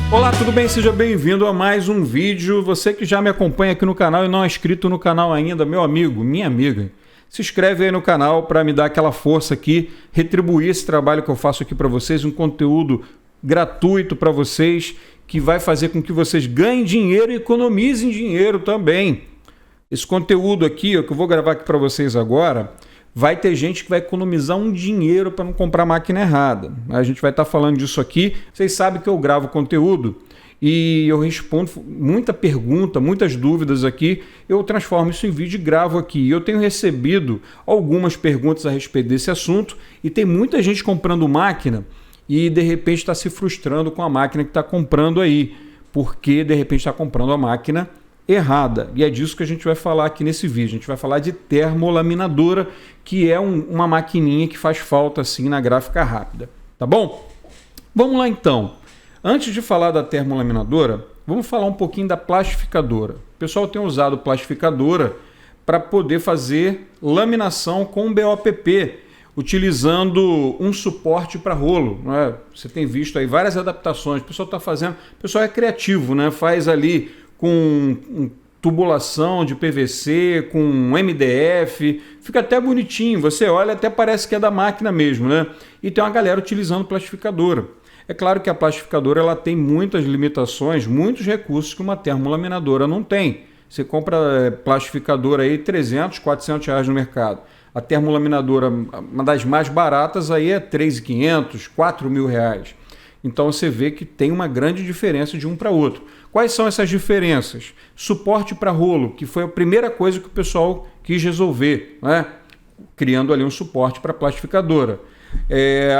Olá, tudo bem? Seja bem-vindo a mais um vídeo. Você que já me acompanha aqui no canal e não é inscrito no canal ainda, meu amigo, minha amiga, se inscreve aí no canal para me dar aquela força aqui, retribuir esse trabalho que eu faço aqui para vocês, um conteúdo gratuito para vocês, que vai fazer com que vocês ganhem dinheiro e economizem dinheiro também. Esse conteúdo aqui, ó, que eu vou gravar aqui para vocês agora, vai ter gente que vai economizar um dinheiro para não comprar máquina errada. A gente vai estar falando disso aqui. Vocês sabem que eu gravo conteúdo e eu respondo muita pergunta, muitas dúvidas aqui. Eu transformo isso em vídeo e gravo aqui. Eu tenho recebido algumas perguntas a respeito desse assunto e tem muita gente comprando máquina e de repente está se frustrando com a máquina que está comprando aí, porque de repente está comprando a máquina errada. E é disso que a gente vai falar aqui nesse vídeo. A gente vai falar de termolaminadora, que é uma maquininha que faz falta assim na gráfica rápida. Tá bom? Vamos lá então. Antes de falar da termolaminadora, vamos falar um pouquinho da plastificadora. O pessoal tem usado plastificadora para poder fazer laminação com BOPP, utilizando um suporte para rolo, né? Você tem visto aí várias adaptações. O pessoal está fazendo, o pessoal é criativo, né? Faz ali com tubulação de PVC, com MDF, fica até bonitinho, você olha, até parece que é da máquina mesmo, né? E tem uma galera utilizando plastificadora. É claro que a plastificadora ela tem muitas limitações, muitos recursos que uma termolaminadora não tem. Você compra plastificadora aí 300, 400 reais no mercado. A termolaminadora, uma das mais baratas aí é 3.500, 4.000 reais. Então você vê que tem uma grande diferença de um para outro. Quais são essas diferenças? Suporte para rolo, que foi a primeira coisa que o pessoal quis resolver, né? Criando ali um suporte para a plastificadora.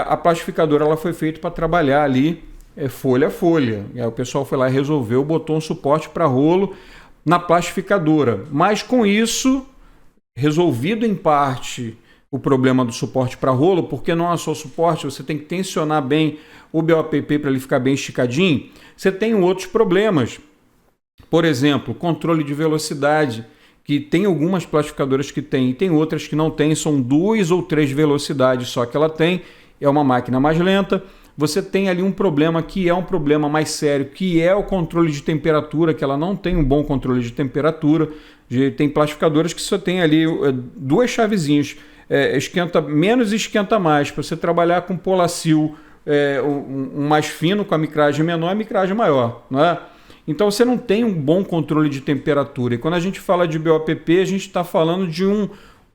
A plastificadora ela foi feita para trabalhar ali folha a folha. E aí o pessoal foi lá e resolveu, botou um suporte para rolo na plastificadora. Mas com isso, resolvido em parte o problema do suporte para rolo, porque não é só suporte, você tem que tensionar bem o BOPP para ele ficar bem esticadinho. Você tem outros problemas, por exemplo, controle de velocidade, que tem algumas plastificadoras que tem e tem outras que não tem, são 2 ou 3 velocidades só que ela tem, é uma máquina mais lenta. Você tem ali um problema que é um problema mais sério, que é o controle de temperatura, que ela não tem um bom controle de temperatura. Tem plastificadoras que só tem ali 2 chavezinhas, esquenta menos e esquenta mais, para você trabalhar com polacil um mais fino, com a micragem menor e a micragem maior, não é? Então você não tem um bom controle de temperatura. E quando a gente fala de BOPP, a gente está falando de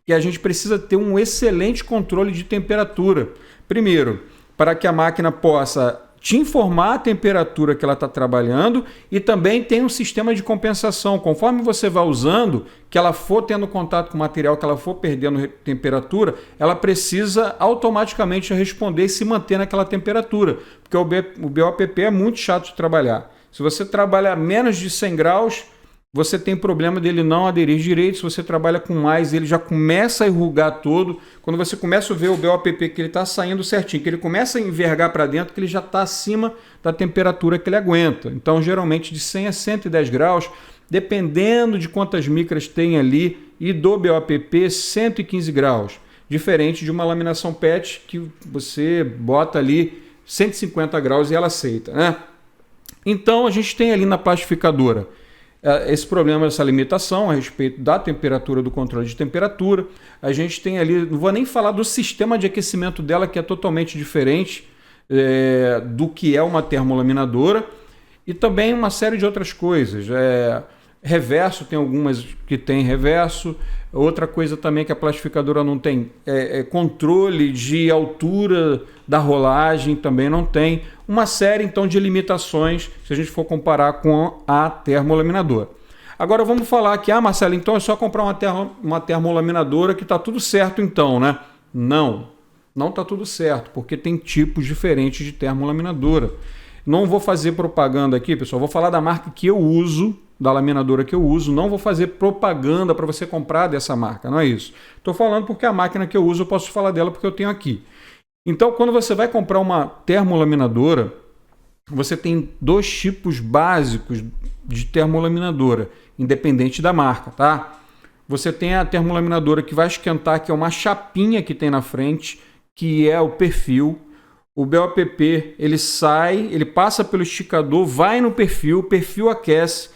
que a gente precisa ter um excelente controle de temperatura. Primeiro, para que a máquina possa te informar a temperatura que ela está trabalhando e também tem um sistema de compensação. Conforme você vai usando, que ela for tendo contato com o material, que ela for perdendo temperatura, ela precisa automaticamente responder e se manter naquela temperatura, porque o BOPP é muito chato de trabalhar. Se você trabalha a menos de 100 graus, você tem problema dele não aderir direito. Se você trabalha com mais, ele já começa a enrugar todo. Quando você começa a ver o BOPP que ele está saindo certinho, que ele começa a envergar para dentro, que ele já está acima da temperatura que ele aguenta. Então, geralmente, de 100 a 110 graus, dependendo de quantas micras tem ali, e do BOPP, 115 graus. Diferente de uma laminação PET, que você bota ali 150 graus e ela aceita, né? Então, a gente tem ali na plastificadora esse problema, essa limitação a respeito da temperatura, do controle de temperatura. A gente tem ali, não vou nem falar do sistema de aquecimento dela, que é totalmente diferente do que é uma termolaminadora, e também uma série de outras coisas. Reverso, tem algumas que tem reverso. Outra coisa também que a plastificadora não tem controle de altura da rolagem, também não tem. Uma série então de limitações se a gente for comparar com a termolaminadora. Agora vamos falar aqui, Marcelo, então é só comprar uma termolaminadora que está tudo certo então, né? Não está tudo certo, porque tem tipos diferentes de termolaminadora. Não vou fazer propaganda aqui, pessoal, vou falar da marca que eu uso, da laminadora que eu uso, não vou fazer propaganda para você comprar dessa marca, não é isso. Estou falando porque a máquina que eu uso, eu posso falar dela porque eu tenho aqui. Então, quando você vai comprar uma termolaminadora, você tem 2 tipos básicos de termolaminadora, independente da marca, tá? Você tem a termolaminadora que vai esquentar, que é uma chapinha que tem na frente, que é o perfil. o BOPP ele sai, ele passa pelo esticador, vai no perfil, o perfil aquece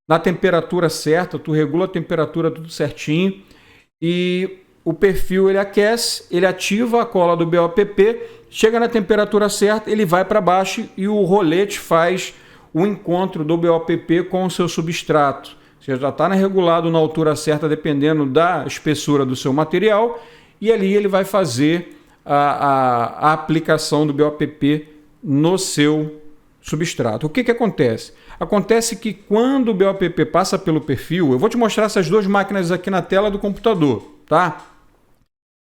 na temperatura certa, tu regula a temperatura tudo certinho e o perfil ele aquece, ele ativa a cola do BOPP, chega na temperatura certa, ele vai para baixo e o rolete faz o encontro do BOPP com o seu substrato. Você já está regulado na altura certa, dependendo da espessura do seu material, e ali ele vai fazer a aplicação do BOPP no seu substrato. O que acontece? Acontece que quando o BOPP passa pelo perfil, eu vou te mostrar essas duas máquinas aqui na tela do computador, tá?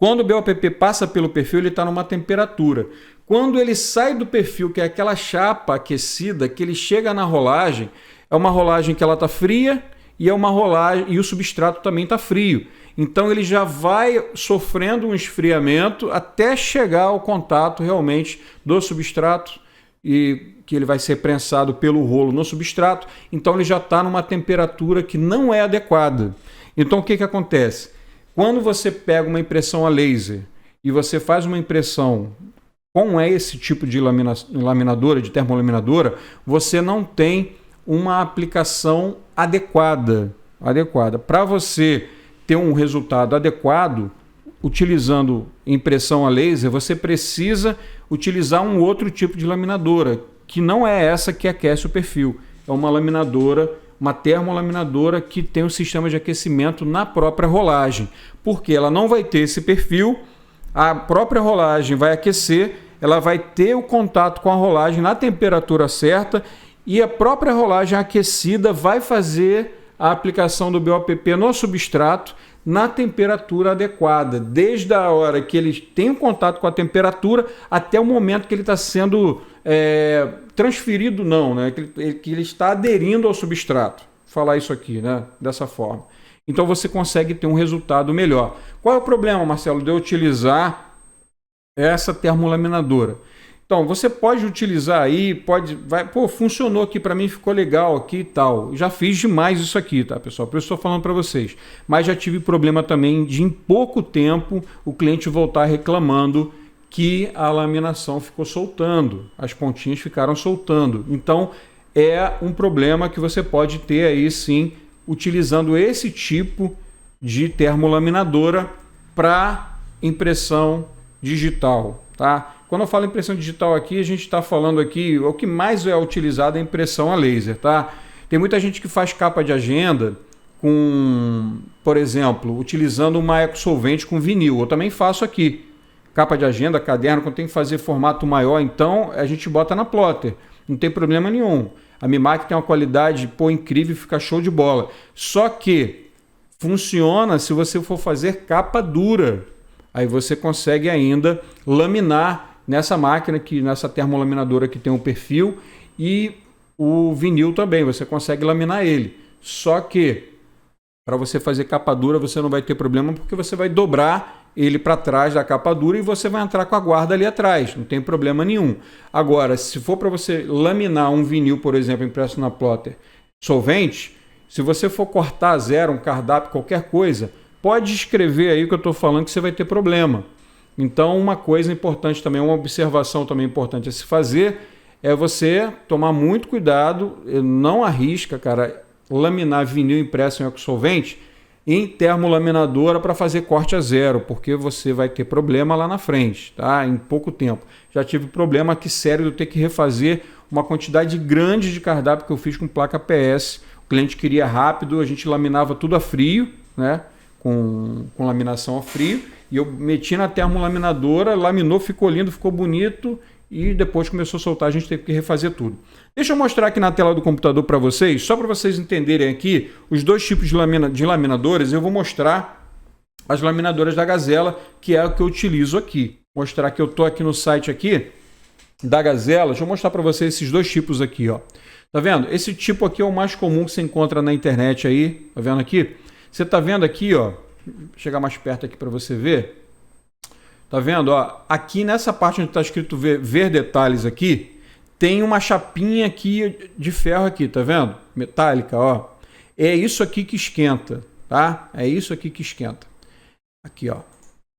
Quando o BOPP passa pelo perfil, ele está numa temperatura. Quando ele sai do perfil, que é aquela chapa aquecida, que ele chega na rolagem, é uma rolagem que ela está fria e é uma rolagem e o substrato também está frio. Então ele já vai sofrendo um esfriamento até chegar ao contato realmente do substrato e que ele vai ser prensado pelo rolo no substrato. Então ele já está numa temperatura que não é adequada. Então o que acontece? Quando você pega uma impressão a laser e você faz uma impressão com esse tipo de laminadora, de termolaminadora, você não tem uma aplicação adequada. Para você ter um resultado adequado, utilizando impressão a laser, você precisa utilizar um outro tipo de laminadora, que não é essa que aquece o perfil. É uma laminadora, uma termolaminadora que tem um sistema de aquecimento na própria rolagem, porque ela não vai ter esse perfil, a própria rolagem vai aquecer, ela vai ter o contato com a rolagem na temperatura certa e a própria rolagem aquecida vai fazer a aplicação do BOPP no substrato na temperatura adequada, desde a hora que ele tem um contato com a temperatura até o momento que ele está sendo transferido, não, né? Que ele está aderindo ao substrato. Vou falar isso aqui, né? Dessa forma. Então você consegue ter um resultado melhor. Qual é o problema, Marcelo, de eu utilizar essa termolaminadora? Então, você pode utilizar aí, funcionou aqui para mim, ficou legal aqui e tal. Já fiz demais isso aqui, tá, pessoal? Por isso estou falando para vocês. Mas já tive problema também de, em pouco tempo, o cliente voltar reclamando que a laminação ficou soltando, as pontinhas ficaram soltando. Então, é um problema que você pode ter aí, sim, utilizando esse tipo de termolaminadora para impressão digital, tá? Quando eu falo impressão digital aqui, a gente está falando aqui, o que mais é utilizado é a impressão a laser, tá? Tem muita gente que faz capa de agenda com, por exemplo, utilizando uma ecosolvente com vinil. Eu também faço aqui. Capa de agenda, caderno, quando tem que fazer formato maior, então a gente bota na plotter. Não tem problema nenhum. A Mimac tem uma qualidade, incrível, fica show de bola. Só que funciona se você for fazer capa dura. Aí você consegue ainda laminar nessa máquina, nessa termolaminadora que tem um perfil, e o vinil também, você consegue laminar ele. Só que para você fazer capa dura você não vai ter problema, porque você vai dobrar ele para trás da capa dura e você vai entrar com a guarda ali atrás, não tem problema nenhum. Agora, se for para você laminar um vinil, por exemplo, impresso na plotter solvente, se você for cortar a zero, um cardápio, qualquer coisa, pode escrever aí o que eu estou falando que você vai ter problema. Então, uma coisa importante também, uma observação também importante a se fazer é você tomar muito cuidado, não arrisca, cara, laminar vinil impresso em ecosolvente em termolaminadora para fazer corte a zero, porque você vai ter problema lá na frente, tá? Em pouco tempo. Já tive problema aqui sério de eu ter que refazer uma quantidade grande de cardápio que eu fiz com placa PS. O cliente queria rápido, a gente laminava tudo a frio, né? Com laminação a frio, e eu meti na termolaminadora, laminou, ficou lindo, ficou bonito, e depois começou a soltar, a gente teve que refazer tudo. Deixa eu mostrar aqui na tela do computador para vocês, só para vocês entenderem aqui os dois tipos de laminadores. Eu vou mostrar as laminadoras da Gazela, que é o que eu utilizo aqui. Vou mostrar que eu estou aqui no site aqui da Gazela. Deixa eu mostrar para vocês esses dois tipos aqui, ó. Tá vendo? Esse tipo aqui é o mais comum que você encontra na internet aí, tá vendo aqui? Você está vendo aqui, ó, vou chegar mais perto aqui para você ver. Tá vendo? Ó, aqui nessa parte onde está escrito ver detalhes aqui, tem uma chapinha aqui de ferro aqui, tá vendo? Metálica, ó. É isso aqui que esquenta, tá? É isso aqui que esquenta. Aqui, ó.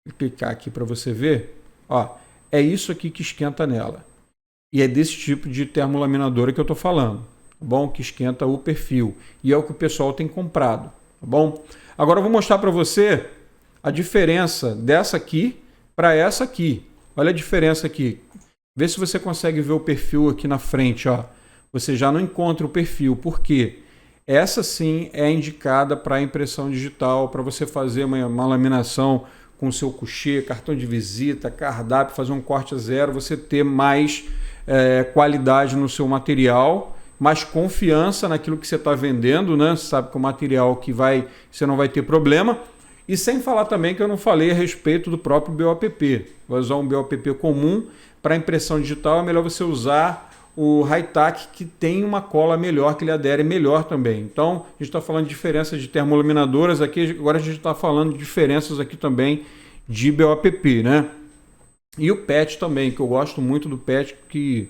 Vou clicar aqui para você ver. Ó, é isso aqui que esquenta nela. E é desse tipo de termolaminadora que eu estou falando, tá bom? Que esquenta o perfil. E é o que o pessoal tem comprado, tá bom? Agora eu vou mostrar para você a diferença dessa aqui para essa aqui. Olha a diferença aqui. Vê se você consegue ver o perfil aqui na frente, ó. Você já não encontra o perfil. Por quê? Essa sim é indicada para impressão digital, para você fazer uma laminação com seu coucher, cartão de visita, cardápio, fazer um corte a zero, você ter mais qualidade no seu material, mais confiança naquilo que você está vendendo, né? Você sabe que é um material que você não vai ter problema. E sem falar também que eu não falei a respeito do próprio BOPP. Vai usar um BOPP comum. Para impressão digital é melhor você usar o Hi-Tac, que tem uma cola melhor, que ele adere melhor também. Então, a gente está falando de diferenças de termolaminadoras aqui, agora a gente está falando de diferenças aqui também de BOPP, né? E o PET também, que eu gosto muito do PET, que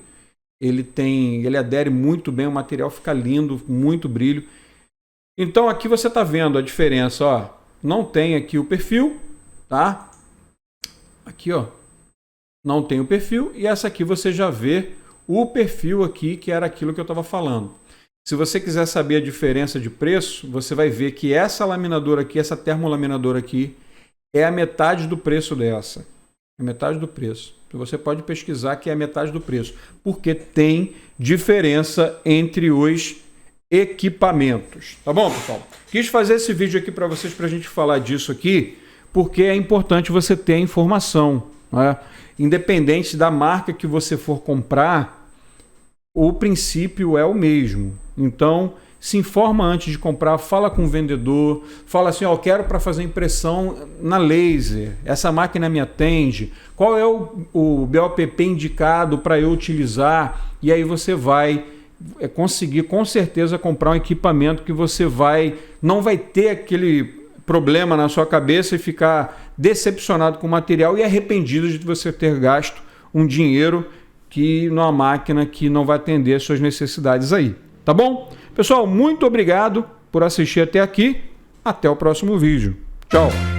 ele adere muito bem, o material fica lindo, muito brilho. Então, aqui você está vendo a diferença, ó. Não tem aqui o perfil, tá? Aqui, ó. Não tem o perfil, e essa aqui você já vê o perfil aqui, que era aquilo que eu estava falando. Se você quiser saber a diferença de preço, você vai ver que essa laminadora aqui, essa termolaminadora aqui, é a metade do preço dessa. É metade do preço. Você pode pesquisar que é a metade do preço, porque tem diferença entre os equipamentos. Tá bom, pessoal? Quis fazer esse vídeo aqui para vocês, para a gente falar disso aqui, porque é importante você ter a informação, né? Independente da marca que você for comprar, o princípio é o mesmo. Então, se informa antes de comprar, fala com o vendedor, fala assim, ó, eu quero para fazer impressão na laser, essa máquina me atende, qual é o BOPP indicado para eu utilizar, e aí você vai conseguir com certeza comprar um equipamento que você não vai ter aquele problema na sua cabeça e ficar decepcionado com o material e arrependido de você ter gasto um dinheiro numa máquina que não vai atender as suas necessidades aí. Tá bom? Pessoal, muito obrigado por assistir até aqui. Até o próximo vídeo. Tchau!